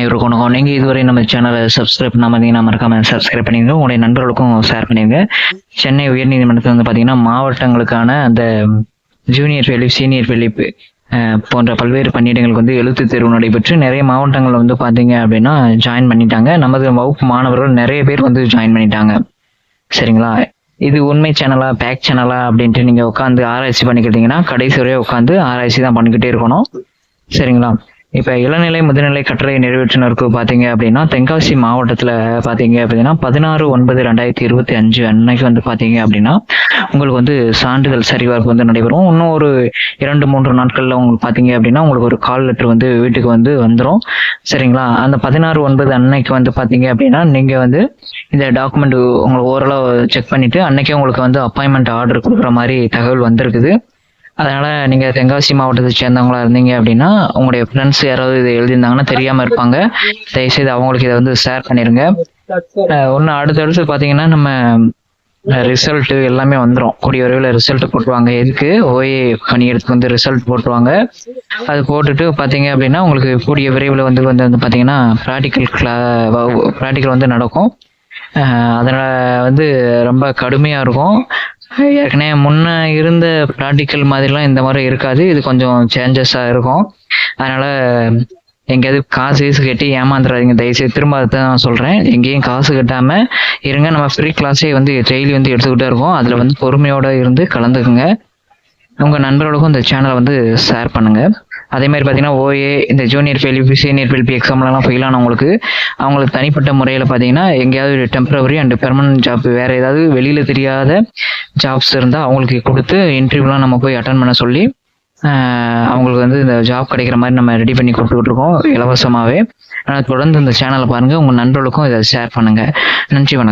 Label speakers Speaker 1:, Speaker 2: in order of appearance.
Speaker 1: அனைவருக்கும் வணக்கம். நீங்கள் இதுவரை நம்ம சேனலை சப்ஸ்கிரைப் பண்ணாமல் இருந்தீங்கன்னா மறக்காமல் சப்ஸ்கிரைப் பண்ணிடுங்க. உங்களுடைய நண்பர்களுக்கும் ஷேர் பண்ணிடுங்க. சென்னை உயர்நீதிமன்றத்தில் வந்து பார்த்தீங்கன்னா மாவட்டங்களுக்கான அந்த ஜூனியர் ஃபெலிப், சீனியர் ஃபெலிப் போன்ற பல்வேறு பணியிடங்களுக்கு வந்து எழுத்து தேர்வு நடைபெற்று நிறைய மாவட்டங்கள் வந்து பார்த்தீங்க அப்படின்னா ஜாயின் பண்ணிட்டாங்க. நமது வகுப்பு மாணவர்கள் நிறைய பேர் வந்து ஜாயின் பண்ணிட்டாங்க. சரிங்களா? இது உண்மை சேனலா பேக் சேனலா அப்படின்ட்டு நீங்கள் உட்காந்து ஆராய்ச்சி பண்ணிக்கிட்டீங்கன்னா கடைசி வரையும் உட்காந்து ஆராய்ச்சி தான் பண்ணிக்கிட்டே இருக்கணும். சரிங்களா? இப்போ இளநிலை முதுநிலை கட்டளை நிறைவேற்றினருக்கு பார்த்தீங்க அப்படின்னா தென்காசி மாவட்டத்தில் பார்த்தீங்க அப்படின்னா 16/9/2025 அன்னைக்கு வந்து பார்த்தீங்க அப்படின்னா உங்களுக்கு வந்து சான்றிதழ் சரிபார்ப்பு வந்து நடைபெறும். இன்னும் ஒரு 2-3 நாட்களில் உங்களுக்கு பார்த்தீங்க அப்படின்னா உங்களுக்கு ஒரு கால் லெட்டர் வந்து வீட்டுக்கு வந்து வந்துடும். சரிங்களா? அந்த 16/9 அன்னைக்கு வந்து பார்த்தீங்க அப்படின்னா நீங்கள் வந்து இந்த டாக்குமெண்ட் உங்களுக்கு ஓரளவு செக் பண்ணிவிட்டு அன்னைக்கே உங்களுக்கு வந்து அப்பாயின்மெண்ட் ஆர்டர் கொடுக்குற மாதிரி தகவல் வந்திருக்குது. அதனால் நீங்கள் தென்காசி மாவட்டத்தை சேர்ந்தவங்களா இருந்தீங்க அப்படின்னா உங்களுடைய ஃப்ரெண்ட்ஸ் யாராவது இதை எழுதியிருந்தாங்கன்னா தெரியாமல் இருப்பாங்க. தயவுசெய்து அவங்களுக்கு இதை வந்து ஷேர் பண்ணிடுங்க. ஒன்று அடுத்தடுத்து பார்த்தீங்கன்னா நம்ம ரிசல்ட்டு எல்லாமே வந்துடும். கூடிய விரைவில் ரிசல்ட் போட்டுருவாங்க. எதுக்கு ஓஏ பணியிடத்துக்கு வந்து ரிசல்ட் போட்டுருவாங்க. அது போட்டுட்டு பார்த்தீங்க அப்படின்னா உங்களுக்கு கூடிய விரைவில் வந்து பார்த்தீங்கன்னா ப்ராக்டிக்கல் வந்து நடக்கும். அதனால் வந்து ரொம்ப கடுமையாக இருக்கும். ஏற்கனவே முன்ன இருந்த ப்ராக்டிக்கல் மாதிரிலாம் இந்த மாதிரி இருக்காது. இது கொஞ்சம் சேஞ்சஸாக இருக்கும். அதனால் எங்கேயாவது காசு கட்டி ஏமாந்துடாதீங்க தயவுசெய்து. திரும்ப அதை தான் நான் சொல்கிறேன். எங்கேயும் காசு கட்டாமல் இருங்க. நம்ம ஃப்ரீ கிளாஸே வந்து டெய்லி வந்து எடுத்துக்கிட்டே இருக்கோம். அதில் வந்து பொறுமையோடு இருந்து கலந்துக்குங்க. உங்கள் நண்பர்களுக்கும் இந்த சேனலை வந்து ஷேர் பண்ணுங்கள். அதே மாதிரி பார்த்தீங்கன்னா ஓஏ இந்த ஜூனியர் ஃபெலிப், சீனியர் ஃபெலிப் எக்ஸாம்லாம் ஃபெயில் ஆனவங்களுக்கு அவங்களுக்கு தனிப்பட்ட முறையில் பார்த்தீங்கன்னா எங்கேயாவது டெம்பரவரி அண்ட் பெர்மனன்ட் ஜாப் வேறு ஏதாவது வெளியில் தெரியாத ஜாப்ஸ் இருந்தால் அவங்களுக்கு கொடுத்து இன்டர்வியூலாம் நம்ம போய் அட்டன் பண்ண சொல்லி அவங்களுக்கு வந்து இந்த ஜாப் கிடைக்கிற மாதிரி நம்ம ரெடி பண்ணி கொடுத்துக்கிட்டு இருக்கோம் இலவசமாகவே. ஆனால் தொடர்ந்து இந்த சேனலை பாருங்கள். உங்கள் நண்பர்களுக்கும் இதை ஷேர் பண்ணுங்கள். நன்றி, வணக்கம்.